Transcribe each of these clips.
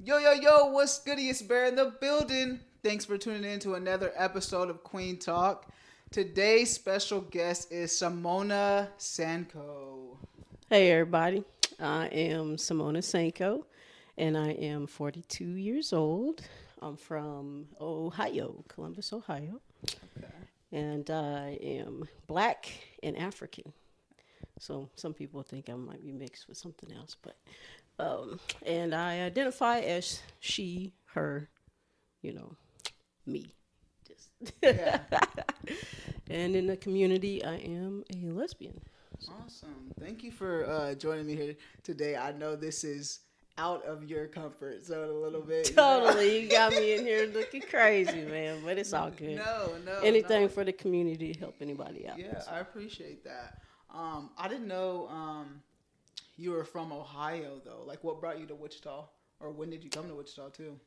Yo, yo, yo, what's goody? It's Bear in the building. Thanks for tuning in to another episode of Kueen Talk. Today's special guest is Simona Sanko. Hey everybody, I am Simona Sanko and I am 42 years old. I'm from Ohio, Columbus, Ohio, Okay. and I am black and African. So some people think I might be mixed with something else, but and I identify as she, her, you know, me. Just Yeah. and in the community, I am a lesbian. Awesome. Thank you for joining me here today. I know this is out of your comfort zone a little bit. Totally, you got me in here looking crazy, man. But it's all good. No. Anything for the community to help anybody out. Yeah, I appreciate that. I didn't know you were from Ohio though. Like, what brought you to Wichita, or when did you come to Wichita too?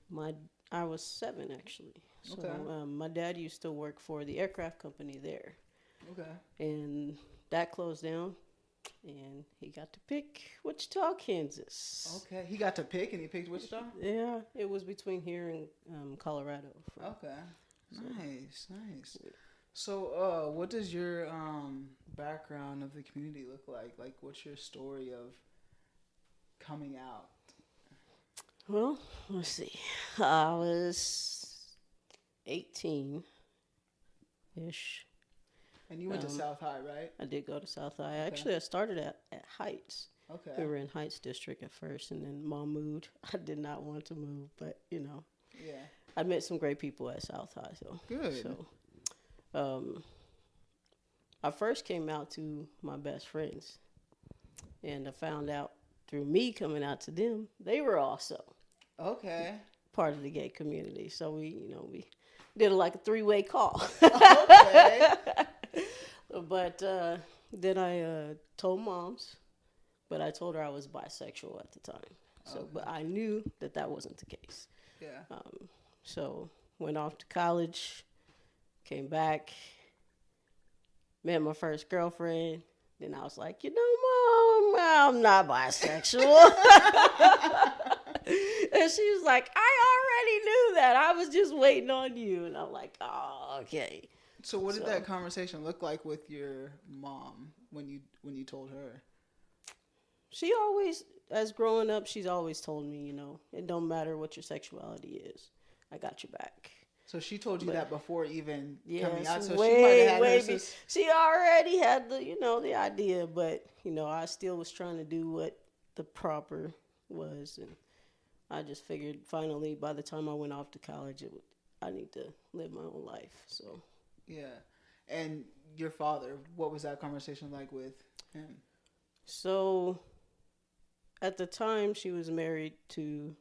I was 7 actually. So Okay. my dad used to work for the aircraft company there, Okay. and that closed down, and he got to pick Wichita, Kansas. Okay. He got to pick, and he picked Wichita. Yeah, it was between here and Colorado. Okay. Nice. So, what does your background of the community look like? Like, what's your story of coming out? Well, let's see. I was 18 ish. And you went to South High, right? I did go to South High. Okay. Actually, I started at Heights. Okay. We were in Heights District at first, and then Mom moved. I did not want to move, but Yeah. I met some great people at South High. Good. So, I first came out to my best friends, and I found out through me coming out to them, they were also Okay. part of the gay community. So we did like a 3-way call. Okay. But then I told moms, but I told her I was bisexual at the time. So, Okay. but I knew that wasn't the case. Yeah. So went off to college, came back, met my first girlfriend. Then I was like, Mom, I'm not bisexual. And she was like, I already knew that. I was just waiting on you. And I'm like, oh, okay. So, what did So- that conversation look like with your mom when you told her? She always, as growing up, she's always told me, it don't matter what your sexuality is. I got your back. So she told you that before even coming Yes, out. So she might way, have had way. her sis- She already had the idea, but I still was trying to do what the proper was, and I just figured finally by the time I went off to college, I need to live my own life. So Yeah. And your father, what was that conversation like with him? so at the time she was married to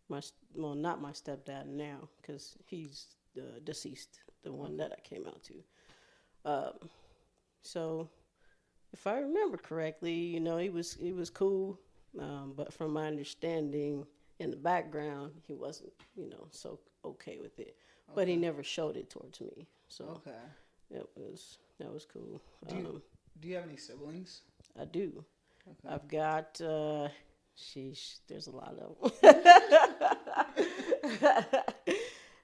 not my stepdad now, because he's deceased, the one that I came out to. So if I remember correctly, he was cool, but from my understanding in the background, he wasn't, so okay with it. But he never showed it towards me, so Okay. that was cool. Do you have any siblings? I do. Okay. I've got, there's a lot of them.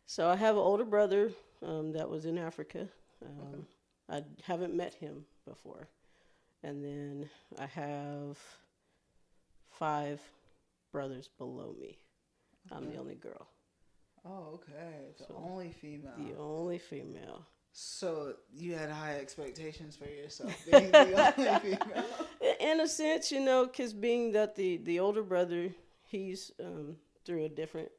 So I have an older brother that was in Africa. I haven't met him before. And then I have 5 brothers below me. I'm the only girl. Oh, okay. The So, only female. The only female. So you had high expectations for yourself being the only female. In a sense, because being that the older brother, he's through a different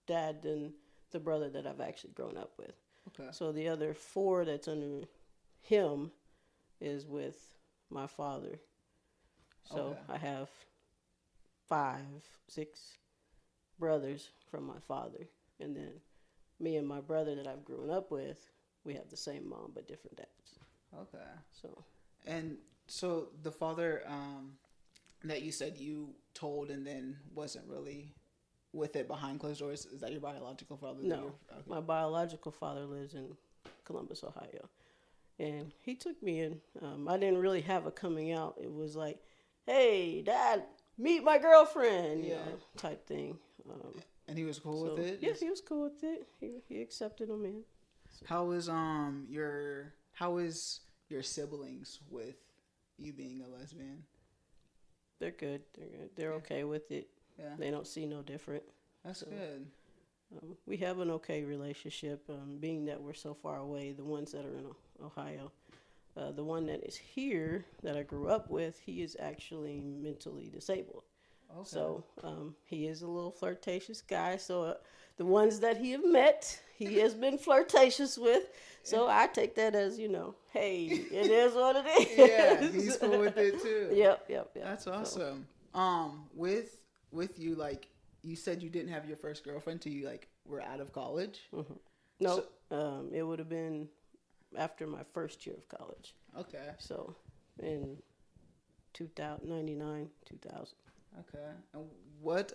dad than the brother that I've actually grown up with. Okay. So the other 4 that's under him is with my father. So Okay. I have 5, 6 brothers from my father. And then me and my brother that I've grown up with, we have the same mom but different dads. Okay. So And so the father that you said you told and then wasn't really with it behind closed doors, is that your biological father? no, my biological father lives in Columbus, Ohio. And he took me in. I didn't really have a coming out. It was like, hey, Dad, meet my girlfriend, Yeah. type thing. And he was cool So with it. yeah, he was cool with it. He accepted him in. So, How is your siblings with you being a lesbian? they're good. They're good. They're Yeah. okay with it. Yeah, They don't see no different. that's So, good. we have an okay relationship. Being that we're so far away, the ones that are in Ohio, the one that is here that I grew up with, he is actually mentally disabled. Okay. So he is a little flirtatious guy. So the ones that he have met, he has been flirtatious with. So I take that as, hey, it is what it is. Yeah, he's cool with it too. Yep. That's So, awesome. With you, like you said, you didn't have your first girlfriend till you like were out of college. no, it would have been after my first year of college. Okay. So in 1999, 2000. Okay. And what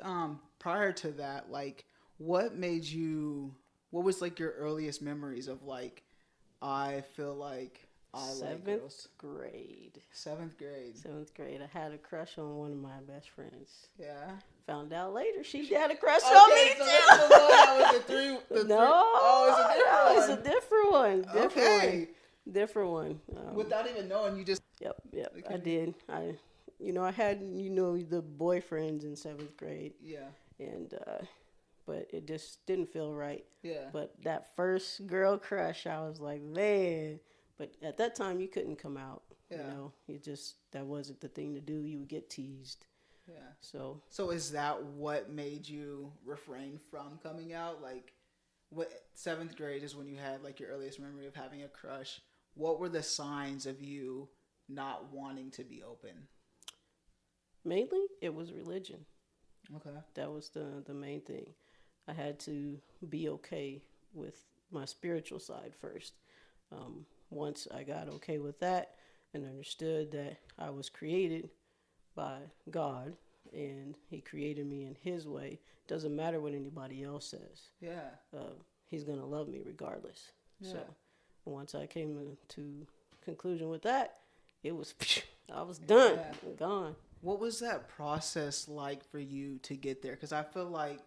prior to that, like what made you what was like your earliest memories of like I feel like I like girls? Grade. Seventh grade. Seventh grade. I had a crush on one of my best friends. Yeah. Found out later she had a crush on Okay, me so too. that's the one that was the three. No, Oh, it's a different one. Okay. Different one. Without even knowing, you just. Yep. Okay. I did. I had the boyfriends in seventh grade, Yeah. and but it just didn't feel right. Yeah. But that first girl crush, I was like, man. But at that time, you couldn't come out. Yeah. That wasn't the thing to do. You would get teased. Yeah. So is that what made you refrain from coming out? Like, what seventh grade is when you had like your earliest memory of having a crush. What were the signs of you not wanting to be open? mainly, it was religion. Okay. That was the main thing. I had to be okay with my spiritual side first. Once I got okay with that and understood that I was created by God and He created me in His way, doesn't matter what anybody else says. Yeah. He's gonna love me regardless. Yeah. So once I came to conclusion with that, it was I was done, Yeah. gone. What was that process like for you to get there? Because I feel like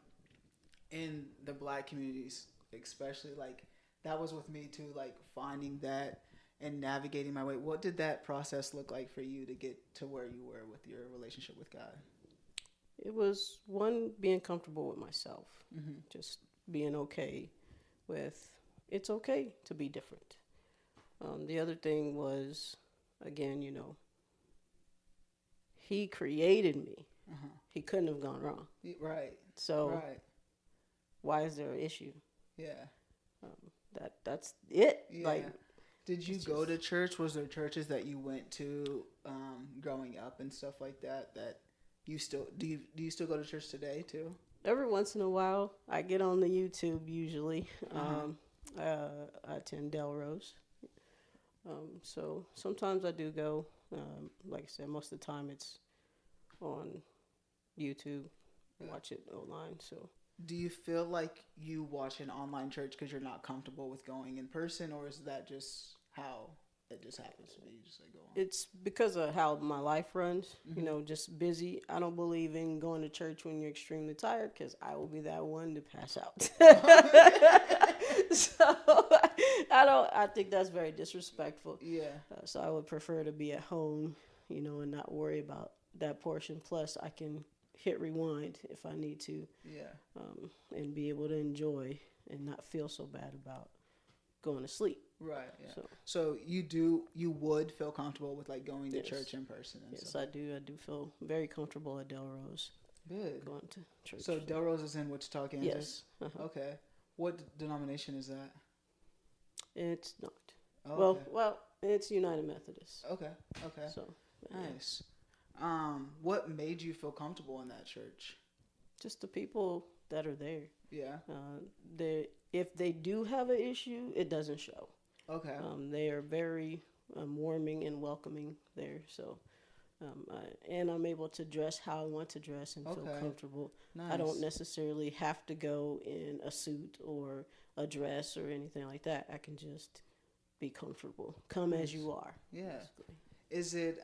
in the Black communities, especially, like that was with me too, like finding that and navigating my way. What did that process look like for you to get to where you were with your relationship with God? It was one, being comfortable with myself, Mm-hmm. just being okay with it's okay to be different. The other thing was, again, He created me. Uh-huh. He couldn't have gone wrong. Right. So Right. why is there an issue? Yeah. That's it. Yeah. Like, did you it's go just- to church? Was there churches that you went to growing up and stuff like that? That you still do you still go to church today too? every once in a while, I get on the YouTube usually. Uh-huh. I attend Delrose. So sometimes I do go. Like I said, most of the time it's on YouTube. Yeah. Watch it online. So Do you feel like you watch an online church because you're not comfortable with going in person, or is that just how it just happens to be? You just like go on. it's because of how my life runs. Mhm. Just busy. I don't believe in going to church when you're extremely tired because I will be that one to pass out. So I think that's very disrespectful. Yeah. So I would prefer to be at home, and not worry about that portion. Plus, I can hit rewind if I need to, Yeah. and be able to enjoy and not feel so bad about going to sleep. Right. Yeah. So So you would feel comfortable with like going to Yes. church in person and yes, stuff. I do. I do feel very comfortable at Delrose Good. going to church. So Delrose is in Wichita, Kansas. yes, Okay. What denomination is that? it's not. Oh, okay. Well, it's United Methodist. Okay. Okay. So yeah. Nice. What made you feel comfortable in that church? Just the people that are there. Yeah. If they do have an issue, it doesn't show. Okay. They are very warming and welcoming there. So, and I'm able to dress how I want to dress and feel Okay. comfortable. Nice. I don't necessarily have to go in a suit or a dress or anything like that. I can just be comfortable. Come as you are. Yeah. Basically. Is it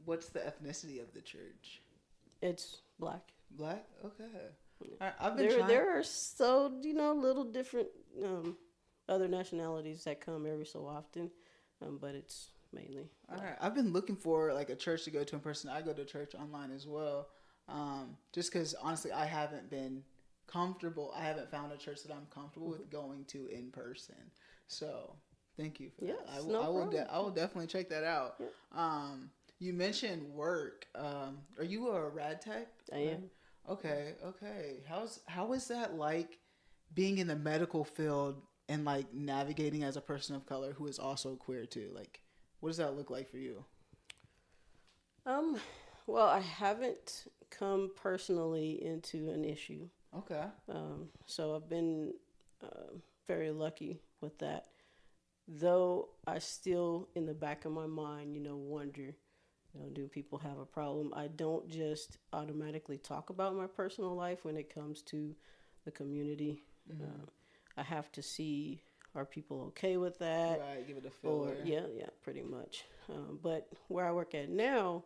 what's the ethnicity of the church? It's black. Black? Okay. All right, I've been trying. There are so little different other nationalities that come every so often, but it's mainly. All right, I've been looking for like a church to go to in person. I go to church online as well, just because honestly I haven't been comfortable. I haven't found a church that I'm comfortable with going to in person. So thank you for that. I will definitely check that out. Yeah. You mentioned work. Are you a rad tech? I am. Okay. How is that like being in the medical field and like navigating as a person of color who is also queer too? Like, what does that look like for you? Well, I haven't come personally into an issue. Okay. So I've been very lucky with that. Though I still, in the back of my mind, wonder, do people have a problem? I don't just automatically talk about my personal life when it comes to the community. Mm-hmm. I have to see, are people okay with that? Right, give it a filler. Yeah, pretty much. But where I work at now,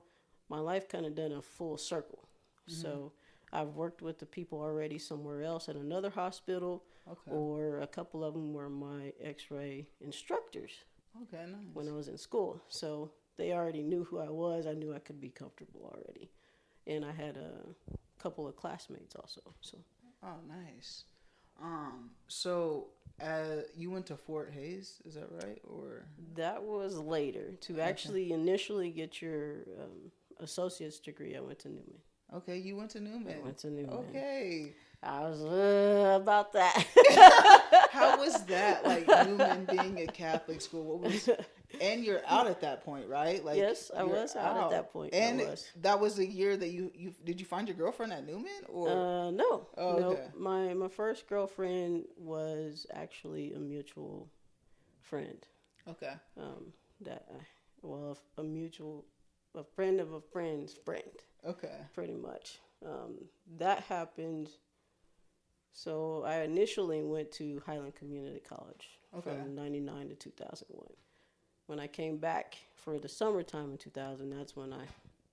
my life kind of done a full circle. Mm-hmm. So I've worked with the people already somewhere else at another hospital, or a couple of them were my X-ray instructors. Okay, nice. When I was in school. So they already knew who I was. I knew I could be comfortable already. And I had a couple of classmates also. So. Oh, nice. So you went to Fort Hayes, is that right? Or that was later. To actually initially get your associate's degree, I went to Newman. Okay, you went to Newman. I went to Newman. Okay. I was about that. How was that? Like Newman being a Catholic school, and you're out at that point, right? Like, yes, I was out at that point. And that was the year that you did you find your girlfriend at Newman or no? Oh, okay. No, my first girlfriend was actually a mutual friend. Okay. A friend of a friend's friend. Okay. Pretty much. That happened. So I initially went to Highland Community College from 99 to 2001. When I came back for the summertime in 2000, that's when I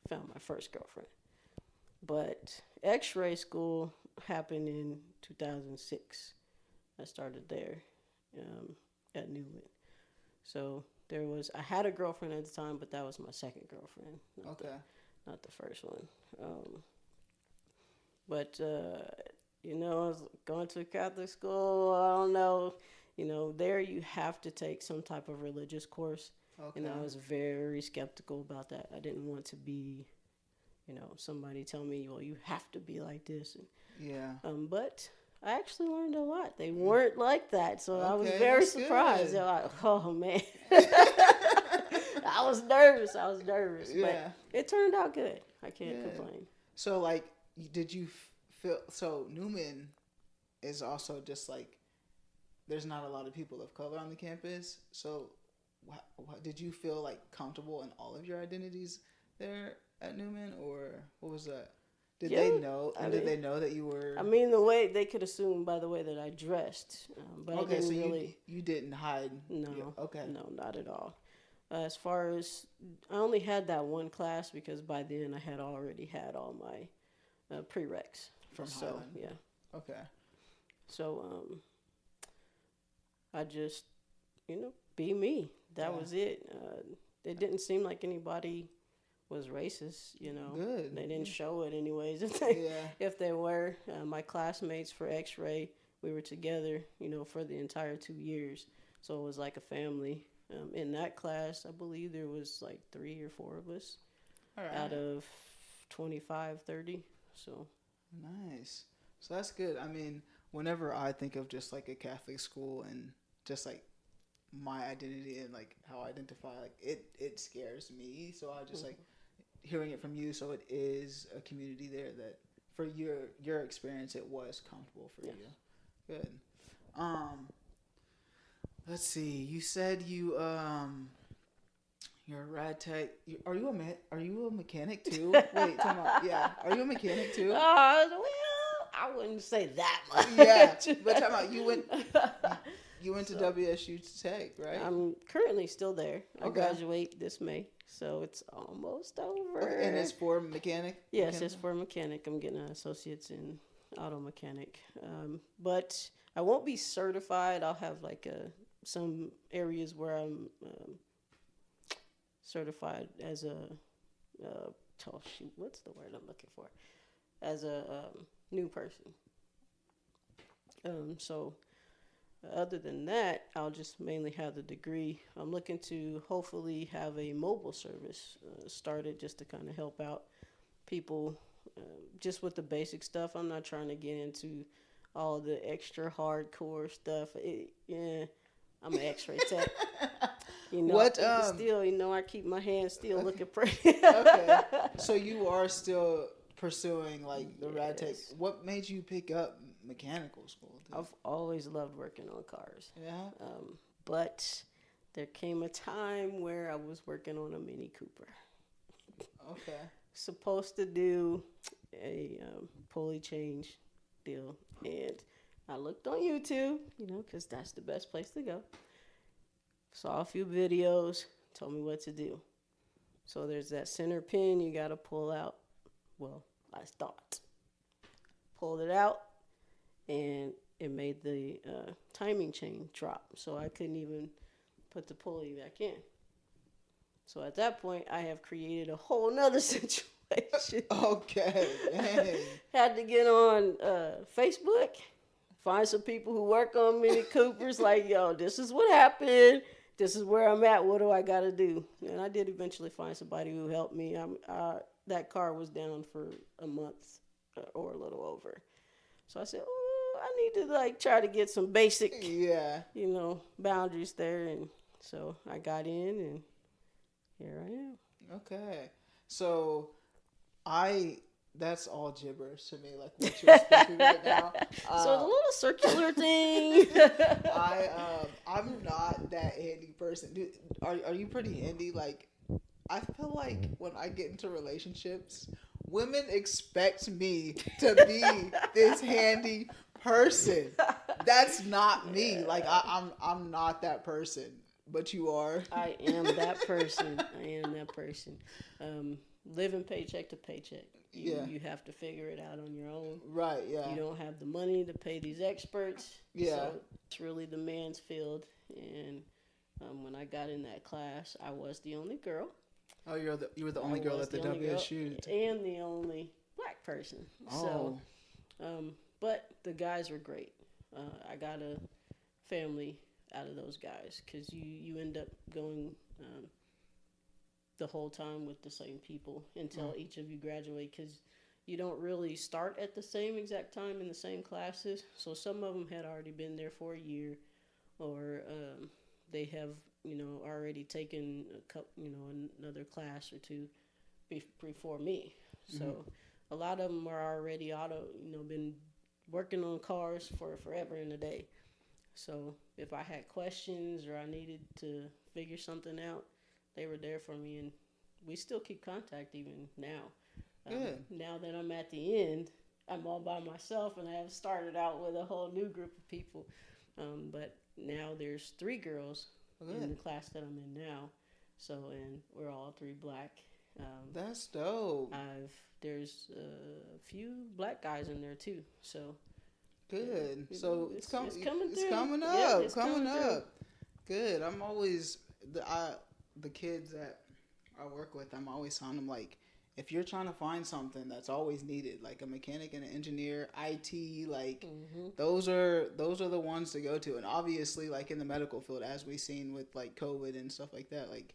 found my first girlfriend. But X-ray school happened in 2006. I started there at Newman. So I had a girlfriend at the time, but that was my second girlfriend. Not the first one. But I was going to a Catholic school. I don't know. There you have to take some type of religious course. Okay. And I was very skeptical about that. I didn't want to be, somebody tell me, well, you have to be like this. And, yeah. But I actually learned a lot. They weren't like that. So I was very surprised. They're like, oh, man. I was nervous. Yeah. But it turned out good. I can't complain. So, like, did you feel... So, Newman is also just, like, there's not a lot of people of color on the campus. So, did you feel, like, comfortable in all of your identities there at Newman? Or what was that? Did they know? Did they know that you were... I mean, the way they could assume by the way that I dressed. But I didn't really... you didn't hide? No. No, not at all. As far as... I only had that one class because by then I had already had all my prereqs. From Highland? Yeah. Okay. So, I just, be me. That was it. It didn't seem like anybody was racist, Good. They didn't show it anyways. If they were, my classmates for X-ray, we were together, for the entire 2 years. So it was like a family. In that class, I believe there was like 3 or 4 of us out of 25, 30. So nice. So that's good. I mean, whenever I think of just like a Catholic school and just like my identity and like how I identify, like it scares me. So I just like hearing it from you. So it is a community there that for your experience, it was comfortable for you. Good. Let's see. You said you're a rad tech. Are you a mechanic too? Wait, time out. Yeah. Are you a mechanic too? Well, I wouldn't say that much. Yeah, but time out. You went to WSU Tech, right? I'm currently still there. I graduate this May. So it's almost over. Okay, and it's for mechanic? Yes, it's for mechanic. I'm getting an associate's in auto mechanic. But I won't be certified. I'll have like some areas where I'm certified as a, oh shoot, what's the word I'm looking for? As a new person. So other than that, I'll just mainly have the degree. I'm looking to hopefully have a mobile service started just to kind of help out people just with the basic stuff. I'm not trying to get into all the extra hardcore stuff. I'm an X-ray tech. Still, I keep my hands still looking pretty. Okay, so you are still pursuing like the rad tech. What made you pick up mechanical school? I've always loved working on cars. Yeah. But there came a time where I was working on a Mini Cooper. Okay. Supposed to do a pulley change deal, and I looked on YouTube, because that's the best place to go. Saw a few videos, told me what to do. So there's that center pin you got to pull out. Well, I thought. Pulled it out, and it made the timing chain drop. So I couldn't even put the pulley back in. So at that point, I have created a whole nother situation. Okay. Dang. Had to get on Facebook, find some people who work on Mini Coopers, like, yo, this is what happened. This is where I'm at. What do I got to do? And I did eventually find somebody who helped me. That car was down for a month or a little over. So I said, I need to try to get some basic, boundaries there. And so I got in, and here I am. Okay. So that's all gibberish to me, like what you're speaking right now. So the little circular thing. I'm not that handy person. Dude, are you pretty handy? Like, I feel like when I get into relationships, women expect me to be this handy person. That's not me. Like, I'm not that person. But you are. I am that person. Living paycheck to paycheck. You have to figure it out on your own. Right, yeah. You don't have the money to pay these experts. Yeah. So it's really the man's field. And when I got in that class, I was the only girl. Oh, you were the only girl at the WSU. And the only black person. Oh. So, but the guys were great. I got a family out of those guys, because you end up going the whole time with the same people until each of you graduate, because you don't really start at the same exact time in the same classes. So some of them had already been there for a year, or they have already taken another class or two before me. So a lot of them are already been working on cars for forever and a day. So if I had questions or I needed to figure something out, they were there for me, and we still keep contact even now. Now that I'm at the end, I'm all by myself, and I have started out with a whole new group of people. But now there's 3 girls in the class that I'm in now. So, and we're all 3 black. That's dope. There's a few black guys in there too. So. Good. So it's coming up. Yeah, it's coming up. Good. I'm always the kids that I work with. I'm always telling them, like, if you're trying to find something that's always needed, like a mechanic and an engineer, IT, like those are the ones to go to. And obviously, like in the medical field, as we've seen with like COVID and stuff like that, like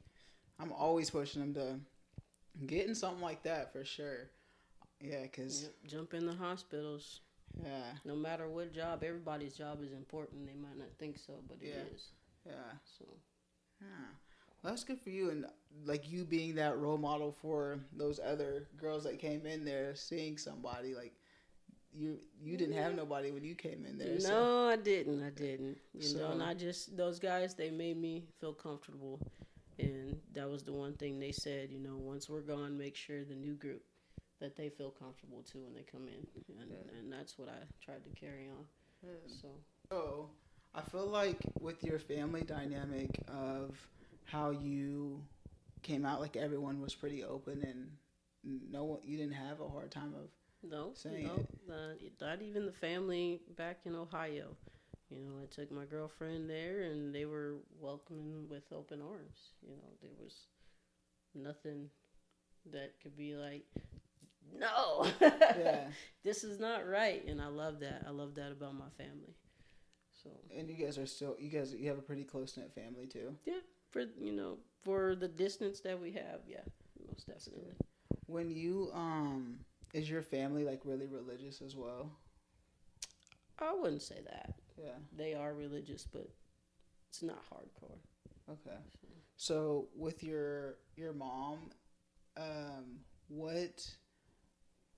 I'm always pushing them to get in something like that for sure. Yeah, because jump in the hospitals. Yeah. No matter what job, everybody's job is important. They might not think so, but it is. Yeah. So. Yeah. Well, that's good for you, and like you being that role model for those other girls that came in there, seeing somebody like you didn't have nobody when you came in there. No, I didn't. And I just, those guys, they made me feel comfortable, and that was the one thing they said. Once we're gone, make sure the new group that they feel comfortable too when they come in, and that's what I tried to carry on. So I feel like with your family dynamic of how you came out, like everyone was pretty open and no one, you didn't have a hard time of No, saying no, not even the family back in Ohio. I took my girlfriend there, and they were welcoming with open arms. There was nothing that could be like, no, Yeah. this is not right. And I love that. I love that about my family. So. And you guys are still, you have a pretty close knit family too. Yeah, for the distance that we have, yeah, most definitely. When you is your family like really religious as well? I wouldn't say that. Yeah. They are religious, but it's not hardcore. Okay. So with your mom,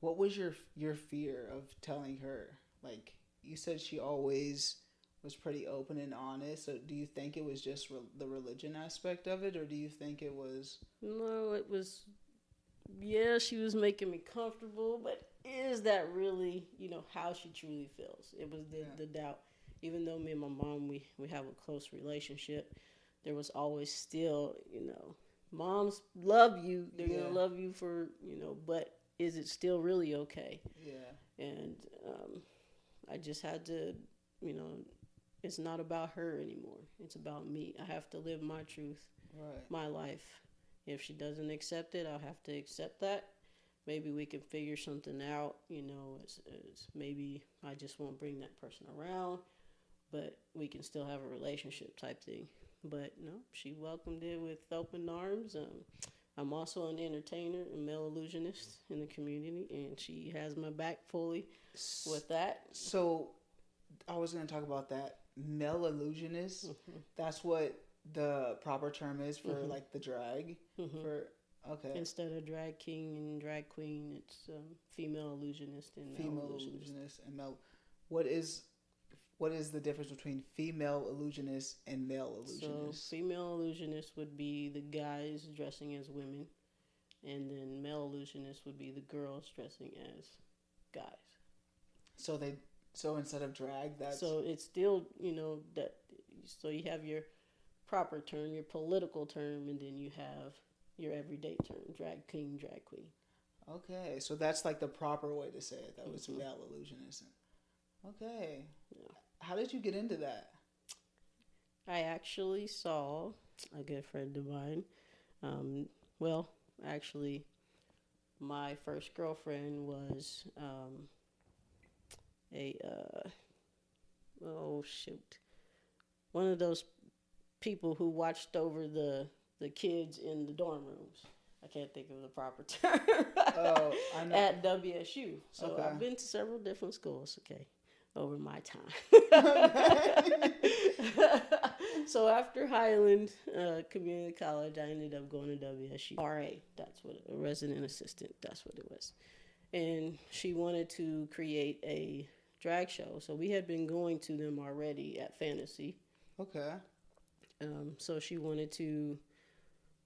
what was your fear of telling her? Like you said, she always was pretty open and honest. So do you think it was just the religion aspect of it, or do you think it was? No, it was. Yeah, she was making me comfortable, but is that really, how she truly feels? It was the doubt. Even though me and my mom, we have a close relationship, there was always still, moms love you. They're going to love you for, but is it still really okay? Yeah. And I just had to, it's not about her anymore. It's about me. I have to live my truth, my life. If she doesn't accept it, I'll have to accept that. Maybe we can figure something out, it's maybe I just won't bring that person around, but we can still have a relationship type thing. But no, she welcomed it with open arms. I'm also an entertainer and male illusionist in the community, and she has my back fully with that. So I was going to talk about that. Male illusionist, that's what the proper term is for like the drag for instead of drag king and drag queen, it's female illusionist and male illusionist and male. What is the difference between female illusionist and male illusionist? So female illusionist would be the guys dressing as women, and then male illusionist would be the girls dressing as guys. So instead of drag, that's so it's still that. So you have your proper term, your political term, and then you have your everyday term, drag king, drag queen. Okay, so that's like the proper way to say it. That was male illusionist. Okay. Yeah. How did you get into that? I actually saw a good friend of mine. Actually, my first girlfriend was one of those people who watched over the kids in the dorm rooms. I can't think of the proper term. I know. At WSU. So I've been to several different schools, over my time. So after Highland Community College, I ended up going to WSU. RA, that's what a resident assistant, that's what it was. And she wanted to create a drag show. So we had been going to them already at Fantasy. Okay. So she wanted to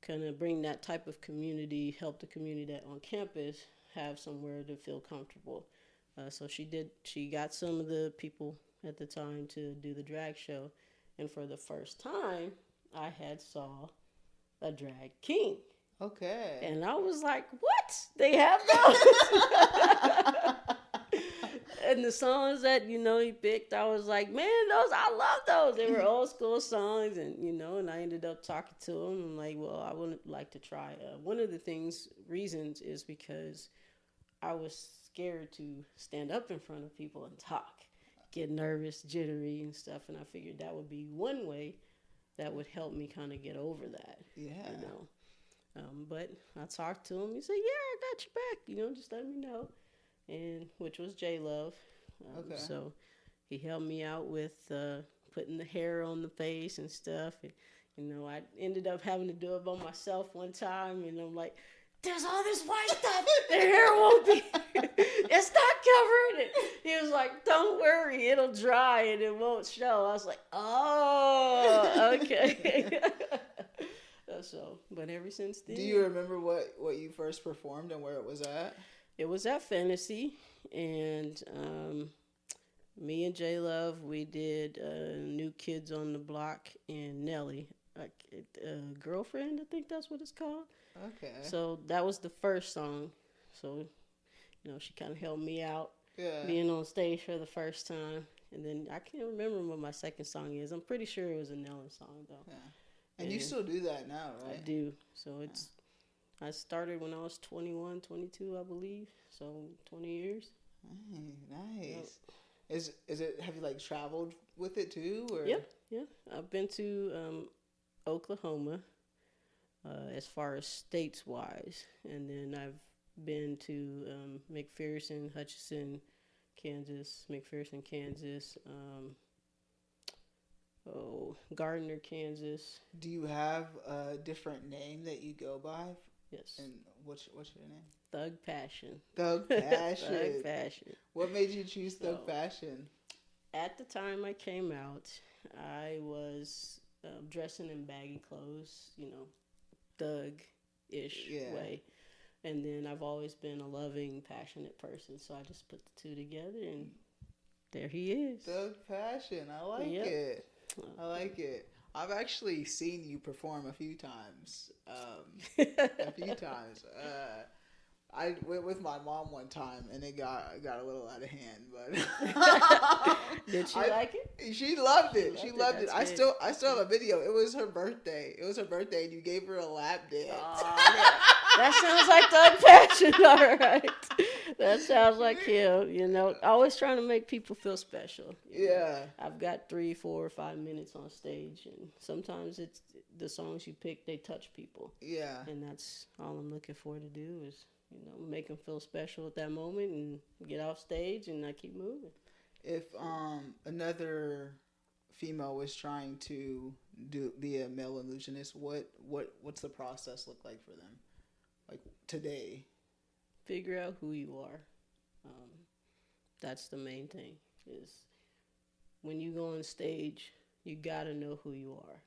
kind of bring that type of community, help the community that on campus have somewhere to feel comfortable. So she got some of the people at the time to do the drag show. And for the first time, I had saw a drag king. Okay. And I was like, what? They have those? And the songs that, he picked, I was like, man, I love those. They were old school songs, and, and I ended up talking to him. I'm like, well, I would like to try. One of the reasons is because I was scared to stand up in front of people and talk, get nervous, jittery and stuff. And I figured that would be one way that would help me kind of get over that. Yeah. But I talked to him. He said, yeah, I got your back. Just let me know. And which was J Love. So he helped me out with putting the hair on the face and stuff. And, I ended up having to do it by myself one time. And I'm like, there's all this white stuff. The hair won't be, it's not covered. And he was like, don't worry, it'll dry and it won't show. I was like, oh, okay. But ever since then. Do you remember what you first performed and where it was at? It was at Fantasy, and me and J Love, we did New Kids on the Block and Nelly. Girlfriend, I think that's what it's called. Okay. So that was the first song. So, she kind of helped me out being on stage for the first time. And then I can't remember what my second song is. I'm pretty sure it was a Nellen song, though. Yeah. And you still do that now, right? I do. So I started when I was 21, 22, I believe. So 20 years. Nice. Yep. Is it? Have you like traveled with it too? Or? Yeah. I've been to Oklahoma, as far as states wise, and then I've been to McPherson, Hutchinson, Kansas, Gardner, Kansas. Do you have a different name that you go by? Yes. And what's your name? Thug Passion. Thug Passion. Thug Passion. What made you choose Thug Passion? At the time I came out, I was dressing in baggy clothes, thug-ish way. And then I've always been a loving, passionate person, so I just put the two together, and there he is. Thug Passion. I like it. I like it. I've actually seen you perform a few times. I went with my mom one time, and it got a little out of hand. But did she like it? She loved it. She loved it. I good. still have a video. It was her birthday. And you gave her a lap dance. That sounds like Thug Passion. All right, that sounds like him. Always trying to make people feel special. I've got 3, 4, 5 minutes on stage, and sometimes it's the songs you pick. They touch people. Yeah, and that's all I'm looking for to do is make them feel special at that moment and get off stage, and I keep moving. If another female was trying to be a male illusionist, what's the process look like for them? Like today? Figure out who you are. That's the main thing. Is when you go on stage, you gotta know who you are.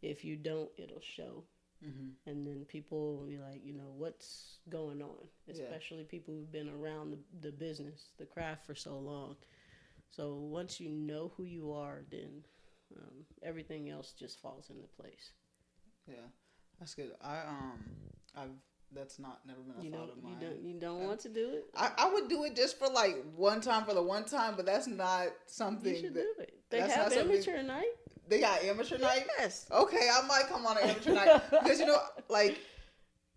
If you don't, it'll show. Mm-hmm. And then people will be like, what's going on? Especially people who've been around the business, the craft for so long. So once you know who you are, then everything else just falls into place. Yeah, that's good. That's never been a thought of mine. You don't want to do it? I would do it just for like one time, but that's not something. You should do it. They have amateur night. They got amateur night? Yes. Okay, I might come on an amateur night. Because,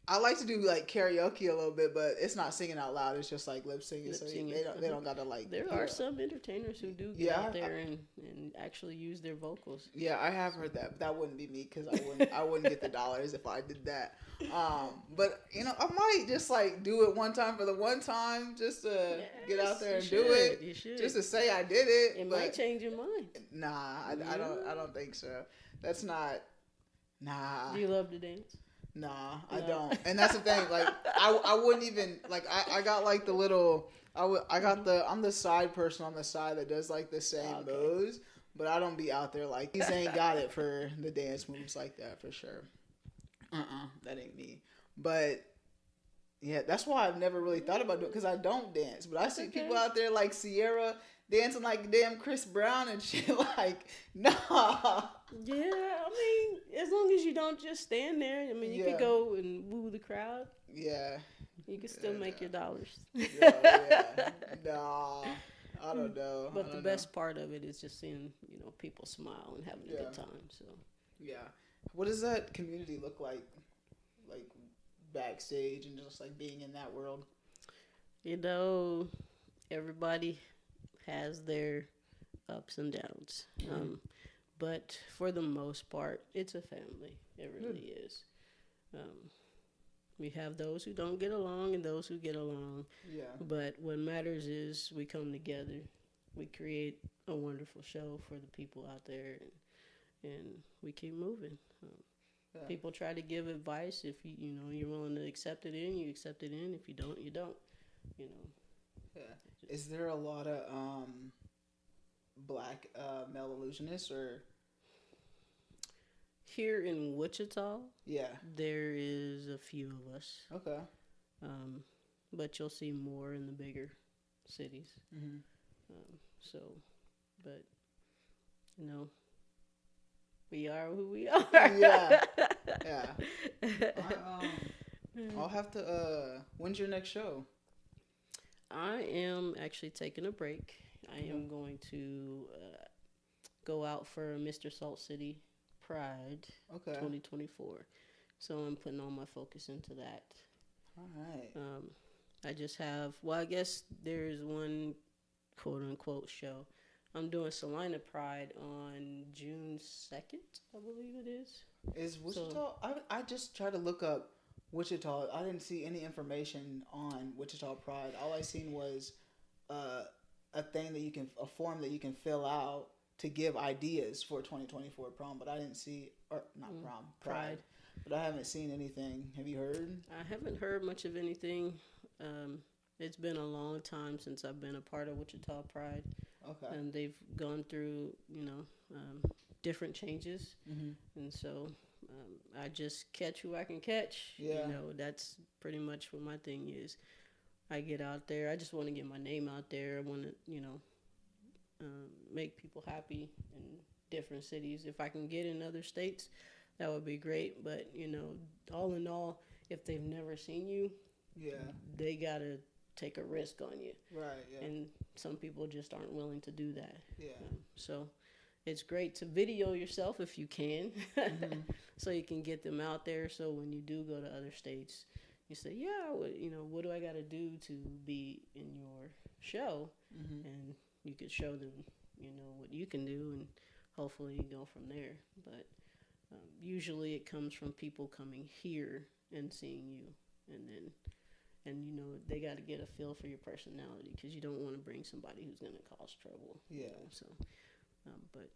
I like to do, karaoke a little bit, but it's not singing out loud. It's just, lip singing. So they don't got to, There are some entertainers who do get out there and actually use their vocals. Yeah, I have heard that. But that wouldn't be me because I wouldn't get the dollars if I did that. But, I might just, do it one time for the one time just to get out there and do it. You should. Just to say I did it. It might change your mind. Nah, I don't think so. That's not. Nah. Do you love to dance? Nah, I don't. And that's the thing. I wouldn't even I got the little. I'm the side person on the side that does the same moves, but I don't be out there these ain't got it for the dance moves like that for sure. That ain't me. But yeah, that's why I've never really thought about doing it because I don't dance. But I see people out there like Sierra dancing like damn Chris Brown and shit. Nah. Yeah, as long as you don't just stand there. You could go and woo the crowd. Yeah. You can still make your dollars. Yeah. Nah. I don't know. But the best part of it is just seeing, people smile and having a good time. So. Yeah. What does that community look like? Backstage and just being in that world? Everybody has their ups and downs. But for the most part, it's a family. It really is. We have those who don't get along and those who get along. Yeah. But what matters is we come together. We create a wonderful show for the people out there, and we keep moving. People try to give advice. If you're willing to accept it in, you accept it in. If you don't, you don't. Yeah. Is there a lot of black male illusionists or? Here in Wichita, yeah, there is a few of us. Okay. But you'll see more in the bigger cities. Mm-hmm. We are who we are. Yeah, yeah. I'll have to. When's your next show? I am actually taking a break. I am going to go out for Mr. Salt City Pride Okay. 2024. So I'm putting all my focus into that. All right. I just have, well, I guess there's one quote unquote show. I'm doing Salina Pride on June 2nd, I believe it is. Is Wichita? So, I just tried to look up Wichita. I didn't see any information on Wichita Pride. All I seen was uh, a thing that a form that you can fill out to give ideas for 2024 prom. But I didn't see, or not prom, Pride. But I haven't seen anything. Have you heard? I haven't heard much of anything. It's been a long time since I've been a part of Wichita Pride. Okay. And they've gone through, different changes. Mm-hmm. And so I just catch who I can catch. Yeah. That's pretty much what my thing is. I get out there. I just want to get my name out there. I want to, make people happy in different cities. If I can get in other states, that would be great. But, all in all, if they've never seen you, they got to take a risk on you. Right, yeah. And some people just aren't willing to do that. Yeah. So it's great to video yourself if you can, Mm-hmm. so you can get them out there. So when you do go to other states, you say, yeah, what do I got to do to be in your show? Mm-hmm. And you could show them, what you can do, and hopefully you go from there. But usually it comes from people coming here and seeing you, and they got to get a feel for your personality, because you don't want to bring somebody who's going to cause trouble. Yeah. So, but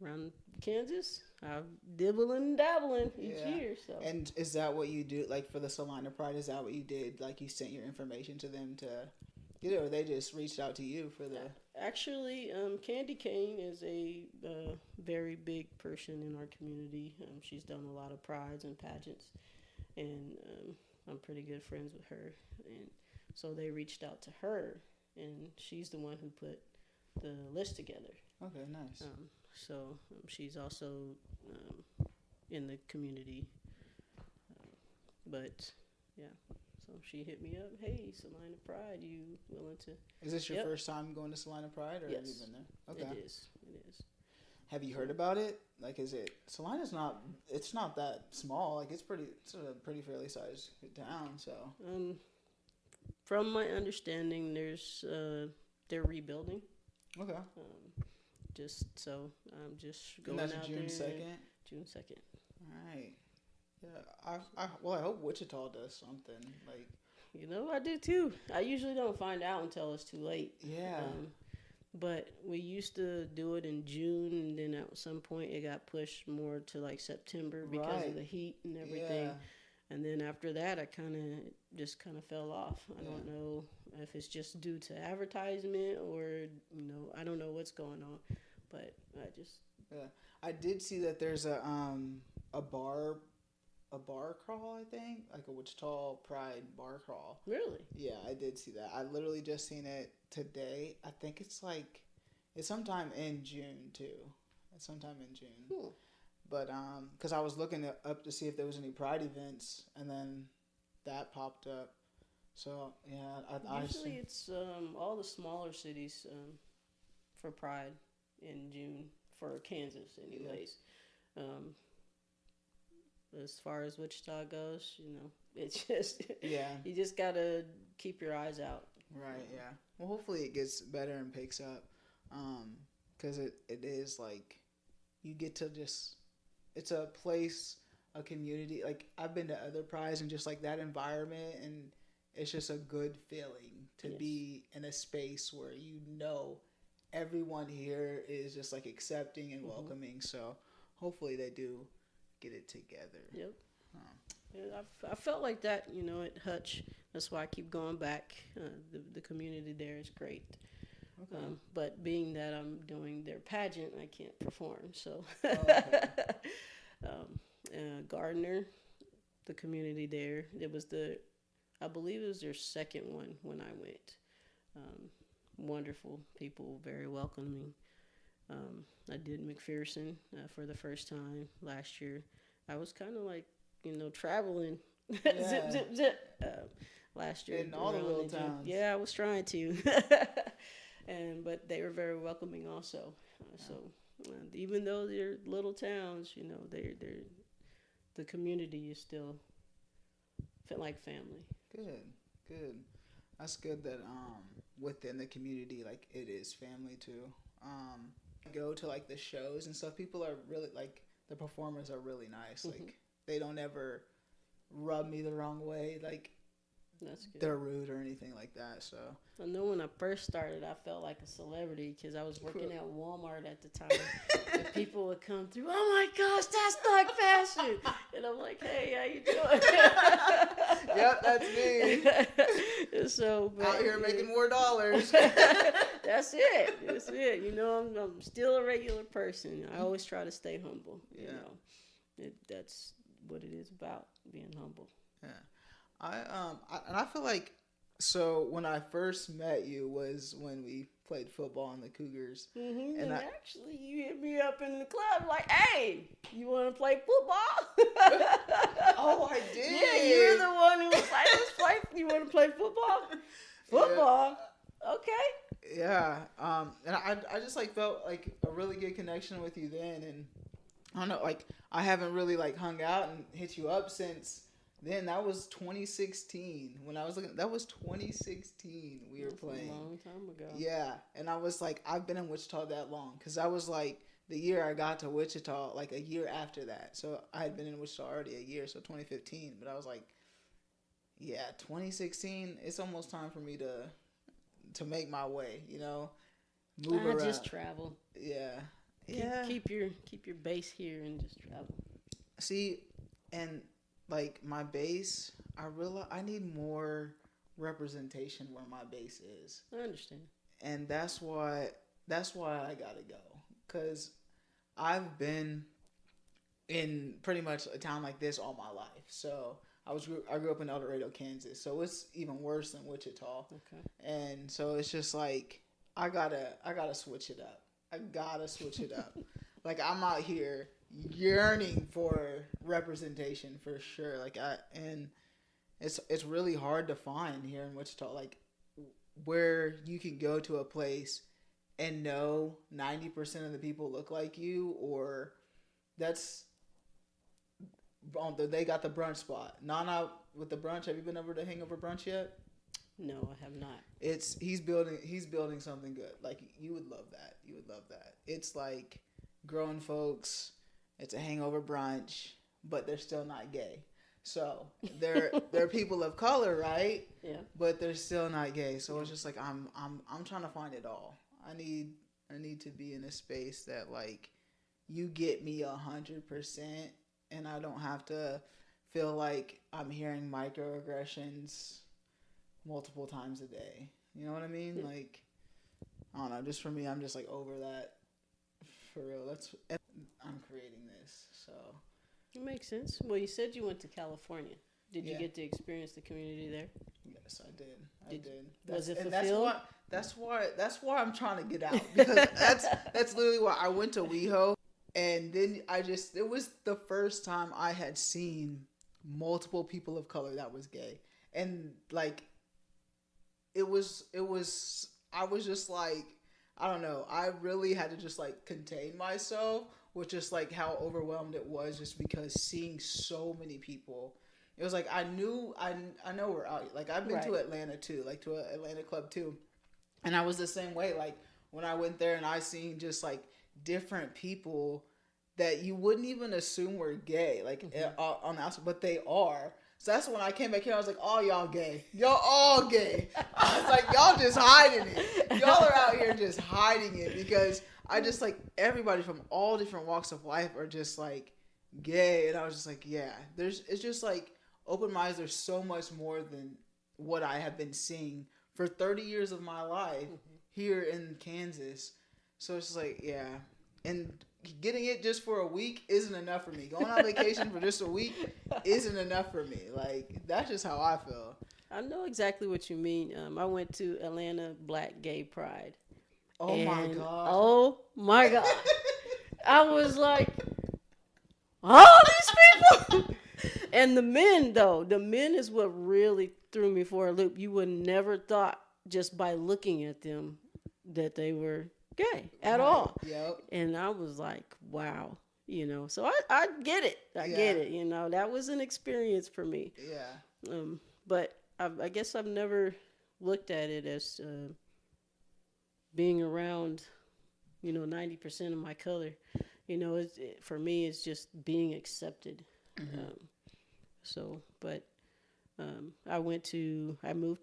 around Kansas, I'm dibbling and dabbling each year. So. And is that what you do? Like for the Salina Pride, is that what you did? Like you sent your information to them to get it, or they just reached out to you for the? Actually, Candy Kane is a very big person in our community. She's done a lot of prides and pageants, and I'm pretty good friends with her, and so they reached out to her, and she's the one who put the list together. Okay, nice. So she's also in the community, but yeah. So she hit me up. Hey, Salina Pride, you willing to? Is this your first time going to Salina Pride, or have you been there? Okay. It is. Have you heard about it? Like, is it Salina's not? It's not that small. Like, it's a pretty fairly sized town. So. From my understanding, they're rebuilding. Okay. Just so I'm just going and that's out June there. 2nd? June 2nd. All right. Yeah. I hope Wichita does something like. I do too. I usually don't find out until it's too late. Yeah. But we used to do it in June, and then at some point it got pushed more to like September because of the heat and everything. Yeah. And then after that, I kind of fell off. I don't know if it's just due to advertisement or, I don't know what's going on. But I just... Yeah. I did see that there's a bar crawl, I think. Like a Wichita Pride bar crawl. Really? Yeah, I did see that. I literally just seen it today. I think it's sometime in June, too. It's sometime in June. Cool. But because I was looking up to see if there was any Pride events, and then that popped up. So yeah, usually it's all the smaller cities for Pride in June for Kansas, anyways. Yeah. As far as Wichita goes, it's just you just gotta keep your eyes out. Right. Yeah. Well, hopefully it gets better and picks up, because it is like you get to just. It's a place, a community. Like, I've been to other prides and just like that environment, and it's just a good feeling to be in a space where everyone here is just like accepting and welcoming. So hopefully they do get it together. Yep. Yeah, I felt like that, at Hutch. That's why I keep going back. The community there is great. Okay. But being that I'm doing their pageant, I can't perform. So, Gardner, the community there, I believe it was their second one when I went. Wonderful people, very welcoming. I did McPherson for the first time last year. I was kind of like, traveling zip, Yeah. zip, zip last year. In all the around little in June. towns. Yeah, I was trying to. But they were very welcoming also. So even though they're little towns, they're the community is still felt like family. Good, good. That's good that within the community, like, it is family too. Go to like the shows and stuff. People are really like, the performers are really nice. Mm-hmm. Like, they don't ever rub me the wrong way. Like, That's good. they're rude or anything like that. So I know when I first started, I felt like a celebrity because I was working at Walmart at the time. And people would come through, oh my gosh, that's Thug Fashion. And I'm like, hey, how you doing? Yep, that's me. So, but, out here making more dollars. That's it. That's it. I'm still a regular person. I always try to stay humble. You know, that's what it is about, being humble. Yeah. I feel like, so when I first met you was when we played football in the Cougars. Mm-hmm. And actually, you hit me up in the club like, hey, you want to play football? Oh, I did. Yeah, you're the one who was like, let's play. You want to play football? Football? Yeah. Okay. Yeah. And I just like felt like a really good connection with you then. And I don't know, like, I haven't really like hung out and hit you up since then. That was 2016 when I was looking. That was 2016 we were playing. A long time ago. Yeah, and I was like, I've been in Wichita that long because that was like the year I got to Wichita, like a year after that. So I had been in Wichita already a year, so 2015. But I was like, yeah, 2016. It's almost time for me to make my way. Move around. Just travel. Yeah. Keep your base here and just travel. See, and like my base, I realize I need more representation where my base is. I understand. And that's why I gotta go, cause I've been in pretty much a town like this all my life. So I grew up in El Dorado, Kansas. So it's even worse than Wichita. Okay. And so it's just like I gotta switch it up. I gotta switch it up. Like, I'm out here yearning for representation for sure. And it's really hard to find here in Wichita, like, where you can go to a place and know 90% of the people look like you, or they got the brunch spot. Nana with the brunch. Have you been over to Hangover Brunch yet? No, I have not. He's building something good. Like, you would love that. It's like grown folks. It's a hangover brunch, but they're still not gay. So they're people of color, right? Yeah. But they're still not gay. So it's just like I'm trying to find it all. I need to be in a space that, like, you get me 100%, and I don't have to feel like I'm hearing microaggressions multiple times a day. You know what I mean? Like, I don't know. Just for me, I'm just like over that. For real, I'm creating this, so it makes sense. Well, you said you went to California. Did you get to experience the community there? Yes, I did. Was it fulfilled? That's why I'm trying to get out, because that's literally why I went to WeHo, and then it was the first time I had seen multiple people of color that was gay, and like I was just like, I don't know. I really had to just like contain myself with just like how overwhelmed it was, just because seeing so many people. It was like I know we're out. Like, I've been to Atlanta too, like to an Atlanta club too, and I was the same way. Like, when I went there and I seen just like different people that you wouldn't even assume were gay, like on the outside, but they are. So that's when I came back here. I was like, "Oh, y'all gay. Y'all all gay." I was like, "Y'all just hiding it. Y'all are out here just hiding it," because I just like everybody from all different walks of life are just like gay, and I was just like, "Yeah." It's just like open my eyes. There's so much more than what I have been seeing for 30 years of my life here in Kansas. So it's just like, yeah, and getting it just for a week isn't enough for me. Going on vacation for just a week isn't enough for me. Like, that's just how I feel. I know exactly what you mean. I went to Atlanta Black Gay Pride, Oh my And gosh. oh my God, I was like, all these people. And the men is what really threw me for a loop. You would never thought just by looking at them that they were gay at Right. all. Yep. And I was like, wow, so I get it. I get Yeah. it. That was an experience for me. Yeah. But I guess I've never looked at it as being around, 90% of my color. For me, it's just being accepted. But I moved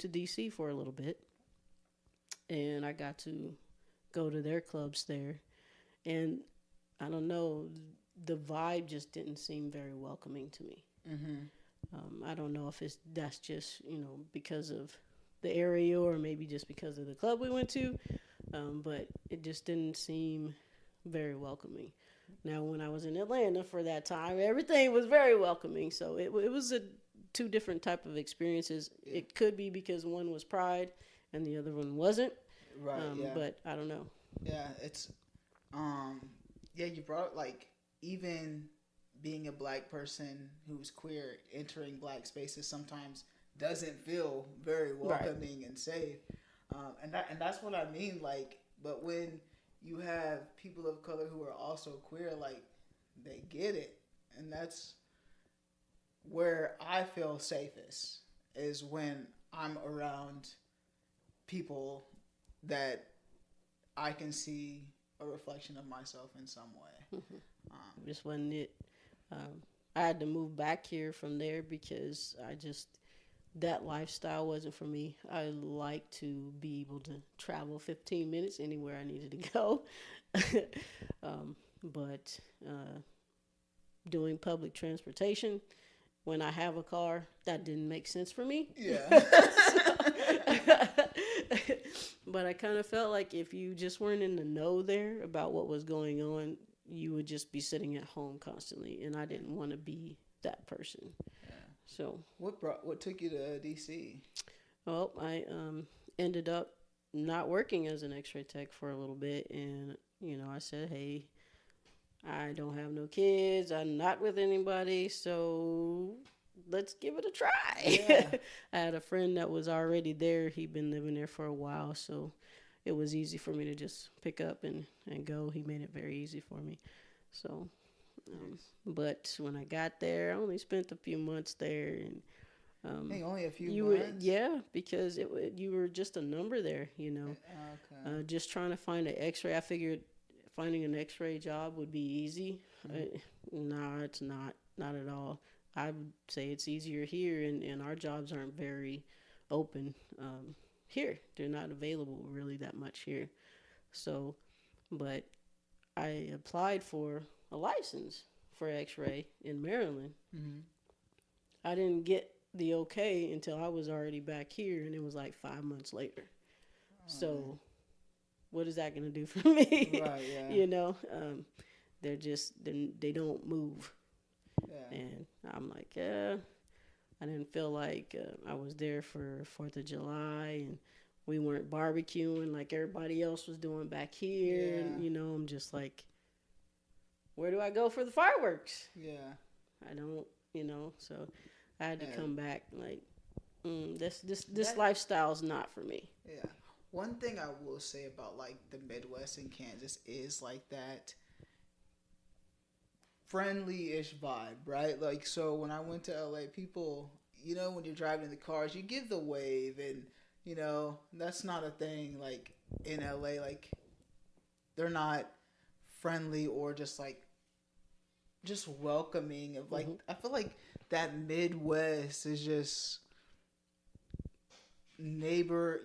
to DC for a little bit, and I got to go to their clubs there. And I don't know, the vibe just didn't seem very welcoming to me. I don't know if that's just, because of the area or maybe just because of the club we went to, but it just didn't seem very welcoming. Now, when I was in Atlanta for that time, everything was very welcoming. So it was two different type of experiences. It could be because one was pride and the other one wasn't. Right. Yeah. But I don't know. Yeah. It's you brought like even being a black person who's queer entering black spaces sometimes doesn't feel very welcoming and safe. And that's what I mean. Like, but when you have people of color who are also queer, like they get it, and that's where I feel safest is when I'm around people that I can see a reflection of myself in some way. Just wasn't it. I had to move back here from there because that lifestyle wasn't for me. I like to be able to travel 15 minutes anywhere I needed to go. But doing public transportation, when I have a car, that didn't make sense for me. Yeah. But I kind of felt like if you just weren't in the know there about what was going on, you would just be sitting at home constantly, and I didn't want to be that person. Yeah. So what took you to DC? Well, I ended up not working as an X-ray tech for a little bit, and I said, hey, I don't have no kids, I'm not with anybody, so let's give it a try. Yeah. I had a friend that was already there. He'd been living there for a while, so it was easy for me to just pick up and go. He made it very easy for me. So, but when I got there, I only spent a few months there. And hey, only a few months? Yeah, because you were just a number there, Okay. Just trying to find an X-ray. I figured finding an X-ray job would be easy. No, it's not at all. I would say it's easier here, and our jobs aren't very open here. They're not available really that much here. So, but I applied for a license for X-ray in Maryland. I didn't get the okay until I was already back here, and it was like 5 months later. So, what is that going to do for me? Right, yeah. They don't move. Yeah. And I'm like, I didn't feel like I was there for 4th of July, and we weren't barbecuing like everybody else was doing back here. Yeah. And, I'm just like, where do I go for the fireworks? Yeah. I don't, so I had to come back like, this lifestyle's not for me. Yeah. One thing I will say about like the Midwest and Kansas is like that friendly-ish vibe, right? Like, so when I went to LA, people, when you're driving in the cars, you give the wave, and that's not a thing like in LA. Like, they're not friendly or just welcoming of like, I feel like that Midwest is just neighbor,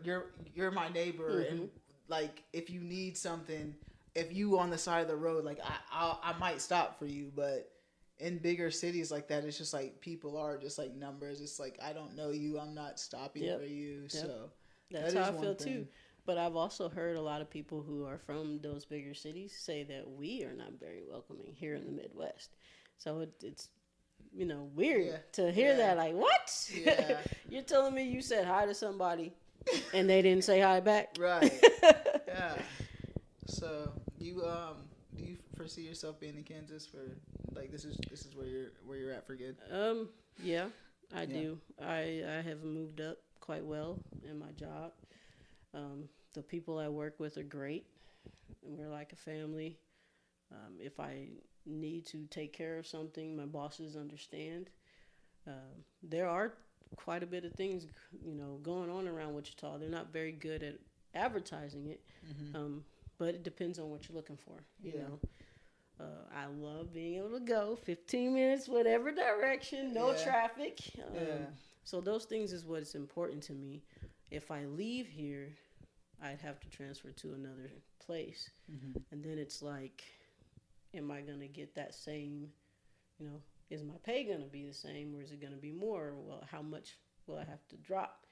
you're my neighbor, and like if you need something, if you on the side of the road, like I might stop for you. But in bigger cities like that, it's just like people are just like numbers. It's like, I don't know you, I'm not stopping for you. Yep. So that's how I feel too. But I've also heard a lot of people who are from those bigger cities say that we are not very welcoming here in the Midwest. So it's weird to hear that. Like, what? Yeah. You're telling me you said hi to somebody and they didn't say hi back? Right. Yeah. You do you foresee yourself being in Kansas for like this is where you're at for good? Yeah, I Yeah. do. I have moved up quite well in my job. The people I work with are great. We're like a family. If I need to take care of something, my bosses understand. There are quite a bit of things, going on around Wichita. They're not very good at advertising it, Mm-hmm. but it depends on what you're looking for. Yeah. I love being able to go 15 minutes, whatever direction, no Yeah. traffic. Yeah. So those things is what's important to me. If I leave here, I'd have to transfer to another place, Mm-hmm. and then it's like, am I gonna get that same? Is my pay gonna be the same, or is it gonna be more? Well, how much will I have to drop?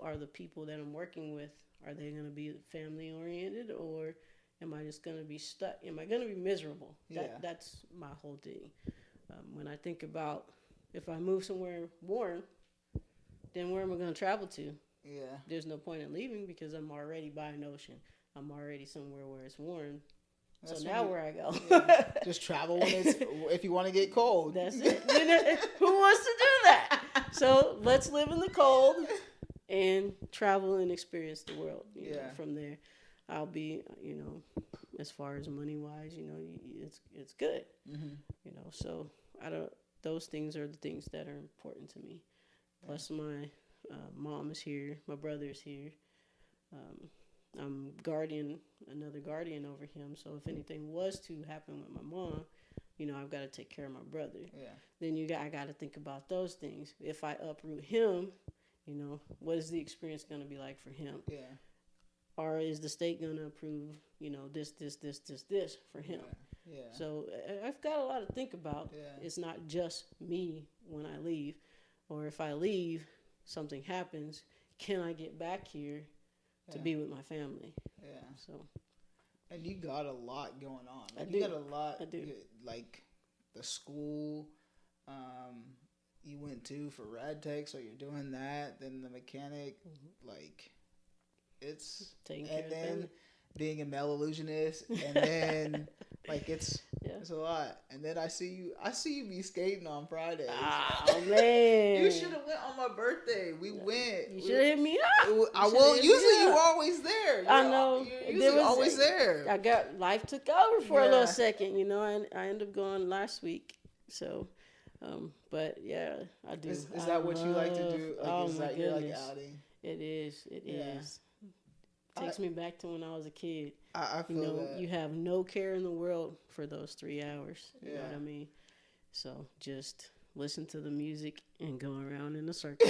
Are the people that I'm working with, are they gonna be family oriented, or am I just gonna be stuck? Am I gonna be miserable? Yeah. That's my whole thing. When I think about if I move somewhere warm, then where am I gonna travel to? Yeah. There's no point in leaving because I'm already by an ocean. I'm already somewhere where it's warm. That's So when now you- where I go. Yeah. Just travel when it's if you want to get cold. That's it. Who wants to do that? So let's live in the cold and travel and experience the world. Yeah. From there, I'll be, as far as money wise, it's good. Mm-hmm. So I don't. Those things are the things that are important to me. Plus, my mom is here. My brother is here. I'm another guardian over him. So if anything was to happen with my mom, I've got to take care of my brother. Yeah. Then I got to think about those things. If I uproot him, what is the experience going to be like for him? Yeah. Or is the state going to approve, this for him? Yeah. Yeah. So I've got a lot to think about. Yeah. It's not just me when I leave, or if I leave, something happens. Can I get back here to be with my family? Yeah. So. And you got a lot going on. I You do. got a lot. I do. Like the school, you went to for rad tech, so you're doing that. Then the mechanic, like it's Taking care and of the then family. being a male illusionist, and then like it's Yeah. a lot. And then I see you be skating on Fridays. Oh man! You should have went on my birthday. We went. You should have hit me up. I shoulda will. hit me Usually, up. you're always there. I know. You're usually always there. I got life took over for a Yeah. little second. I ended up going last week. So, but yeah, I do. Is that what you like to do? Like, oh is my that your like goodness. outing? It is. It Yeah. is. Takes me back to when I was a kid. I feel that. You have no care in the world for those 3 hours. You know Yeah. what I mean? So just listen to the music and go around in a circle.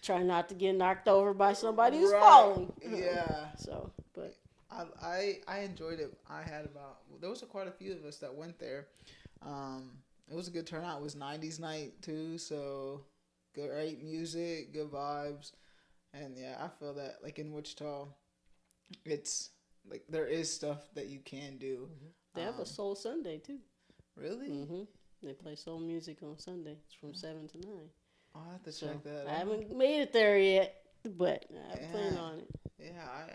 Try not to get knocked over by somebody who's Right. falling. Yeah. So, but I enjoyed it. There was quite a few of us that went there. It was a good turnout. It was 90s night too, so great music, good vibes, and yeah, I feel that like in Wichita, it's like there is stuff that you can do. they have a Soul Sunday too. Really? Mm-hmm. They play soul music on Sunday. It's from 7 to 9. I'll have to So check that I out. haven't made it there yet, but I Yeah. plan on it. Yeah, I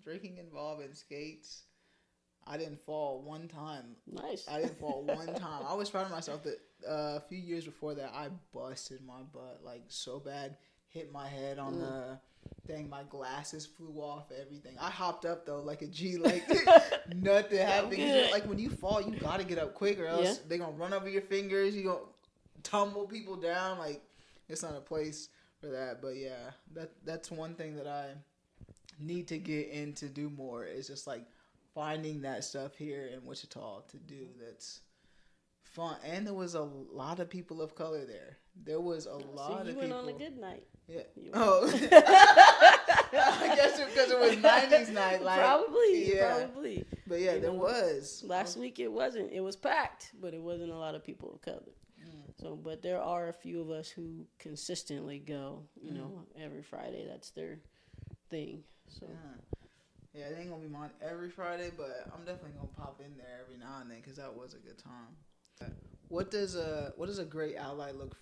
drinking involved in skates. I didn't fall one time. Nice. I didn't fall one time. I was proud of myself that a few years before that, I busted my butt like so bad, hit my head on the thing. My glasses flew off. Everything. I hopped up though like a G, like nothing happened. 'Cause good. like when you fall, you gotta get up quick, or else Yeah. they gonna run over your fingers. You gonna tumble people down. Like it's not a place for that. But yeah, that's one thing that I need to get in to do more. Is just like finding that stuff here in Wichita to do that's fun. And there was a lot of people of color there. There was a lot See, you of went people. on a good night. Yeah. You Oh. I guess because it was 90s night. Like, Probably. Yeah. Probably. But yeah, You there know, was. Last week it wasn't. It was packed, but it wasn't a lot of people of color. So, but there are a few of us who consistently go. Every Friday. That's their thing. So Yeah, it ain't gonna be mine every Friday, but I'm definitely gonna pop in there every now and then because that was a good time. What does a great ally look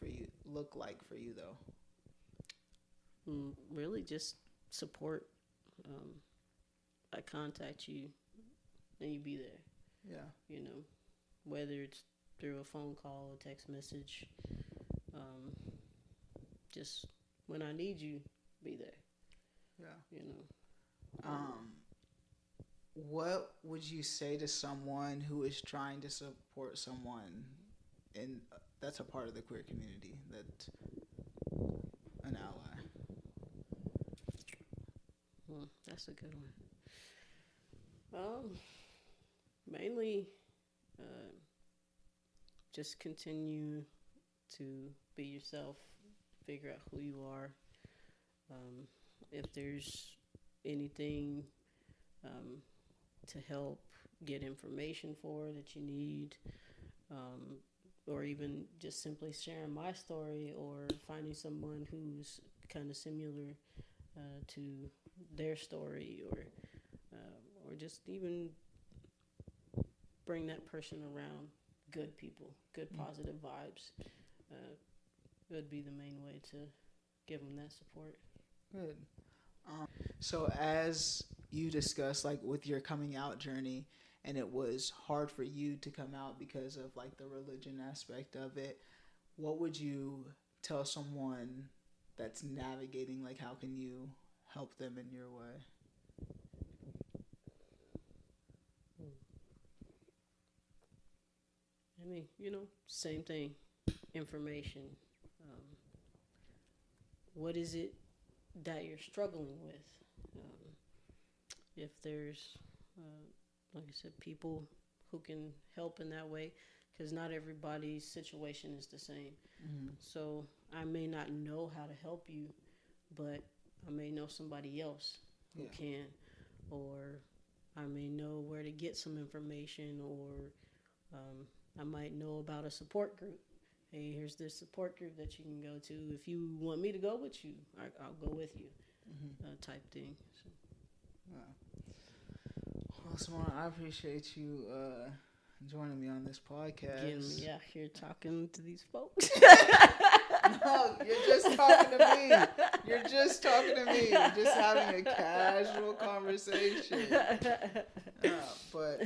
like for you though? really, just support. I contact you and you be there. Yeah. You know, whether it's through a phone call, a text message, um, just when I need you, be there. Yeah. You know. What would you say to someone who is trying to support someone in that's a part of the queer community, that an ally? That's a good one. Mainly, uh, just continue to be yourself. Figure out who you are. Um, if there's anything um, to help get information for that you need, um, or even just simply sharing my story or finding someone who's kind of similar to their story, or just even bring that person around good people, good positive vibes. Uh, would be the main way to give them that support. Good. So as you discussed, like with your coming out journey, and it was hard for you to come out because of like the religion aspect of it, what would you tell someone that's navigating? Like, how can you help them in your way? I mean, same thing. Information. Um, what is it that you're struggling with? Um, if there's, like I said, people who can help in that way, because not everybody's situation is the same. Mm-hmm. So I may not know how to help you, but I may know somebody else who can, or I may know where to get some information, or I might know about a support group. Hey, here's this support group that you can go to. If you want me to go with you, I'll go with you, type thing. So. Yeah. Well, Simona, I appreciate you joining me on this podcast. Getting me out here talking to these folks. No, you're just talking to me. You're just talking to me. Just having a casual conversation. But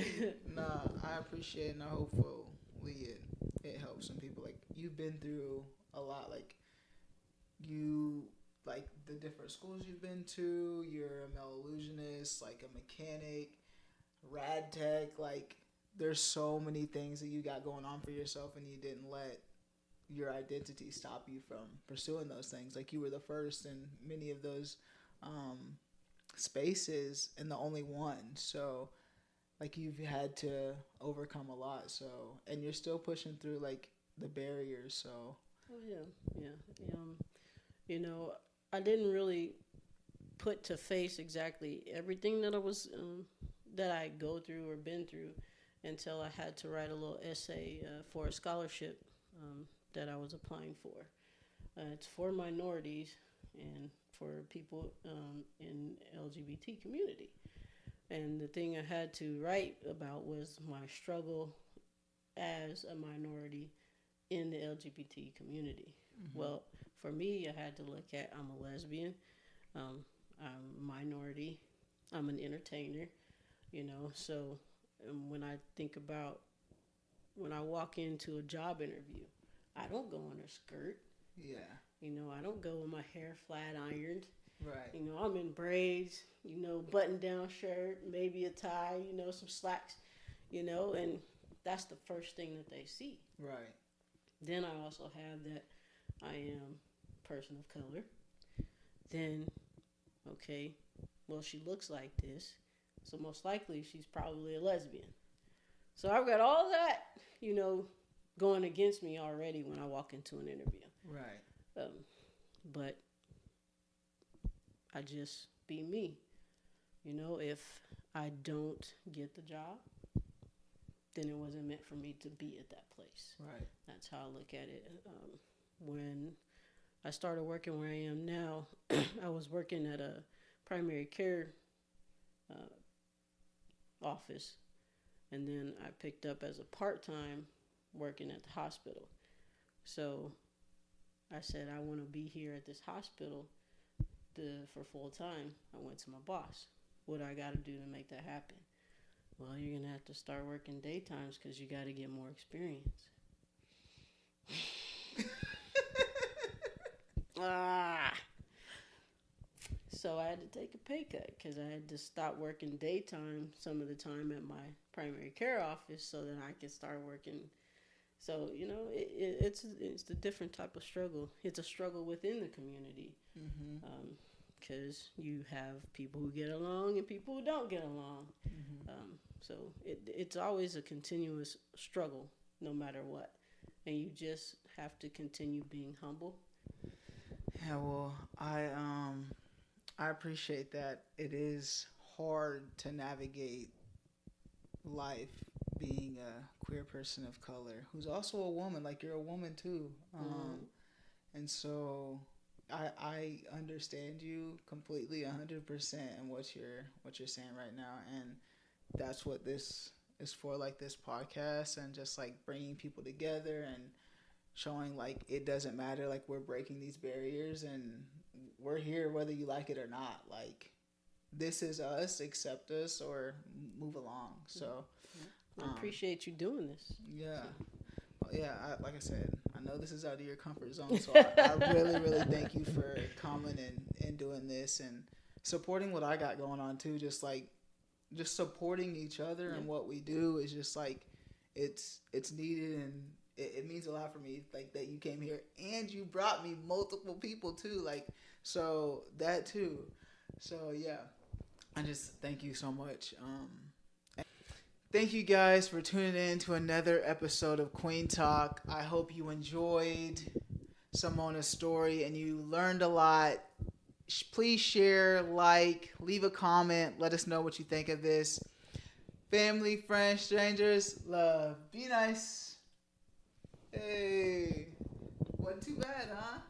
I appreciate it, and I hopefully it helps some people. Like, you've been through a lot. Like, like the different schools you've been to. You're a male illusionist, like a mechanic, rad tech. Like, there's so many things that you got going on for yourself, and you didn't let your identity stop you from pursuing those things. Like, you were the first in many of those spaces and the only one. So, like, you've had to overcome a lot. So, and you're still pushing through like the barriers. So. Oh yeah. I didn't really put to face exactly everything that that I go through or been through until I had to write a little essay for a scholarship that I was applying for. It's for minorities and for people in LGBT community. And the thing I had to write about was my struggle as a minority in the LGBT community. Mm-hmm. Well, for me, I had to look at, I'm a lesbian, I'm a minority, I'm an entertainer, so when I think about when I walk into a job interview, I don't go in a skirt. Yeah. I don't go with my hair flat ironed. Right. I'm in braids, button down shirt, maybe a tie, some slacks, and that's the first thing that they see. Right. Then I also have that I am a person of color. Then, okay, well, she looks like this, so most likely she's probably a lesbian. So I've got all that, going against me already when I walk into an interview. Right. But I just be me. If I don't get the job, then it wasn't meant for me to be at that place. Right. That's how I look at it. When I started working where I am now, I was working at a primary care office, and then I picked up as a part-time working at the hospital. So I said, I want to be here at this hospital for full time. I went to my boss. What I got to do to make that happen? Well, you're gonna have to start working daytimes because you got to get more experience. Ah. So I had to take a pay cut because I had to stop working daytime some of the time at my primary care office so that I could start working. So it's a different type of struggle. It's a struggle within the community because you have people who get along and people who don't get along. So it's always a continuous struggle, no matter what, and you just have to continue being humble. Yeah, well, I appreciate that. It is hard to navigate life being a queer person of color who's also a woman. Like you're a woman too, and so I understand you completely, 100%, and what you're saying right now, and that's what this is for. Like this podcast, and just like bringing people together and showing like it doesn't matter. Like we're breaking these barriers, and we're here whether you like it or not. Like this is us. Accept us or move along. So I appreciate you doing this. yeah. Yeah, like I said, I know this is out of your comfort zone, so I really, really thank you for coming and doing this and supporting what I got going on too. Just supporting each other and what we do is just like it's needed, and it means a lot for me. Like that you came here and you brought me multiple people too. Like so that too. So yeah, I just thank you so much. Thank you guys for tuning in to another episode of Kueen Talk. I hope you enjoyed Simona's story and you learned a lot. Please share, like, leave a comment. Let us know what you think of this. Family, friends, strangers, love. Be nice. Hey, wasn't too bad, huh?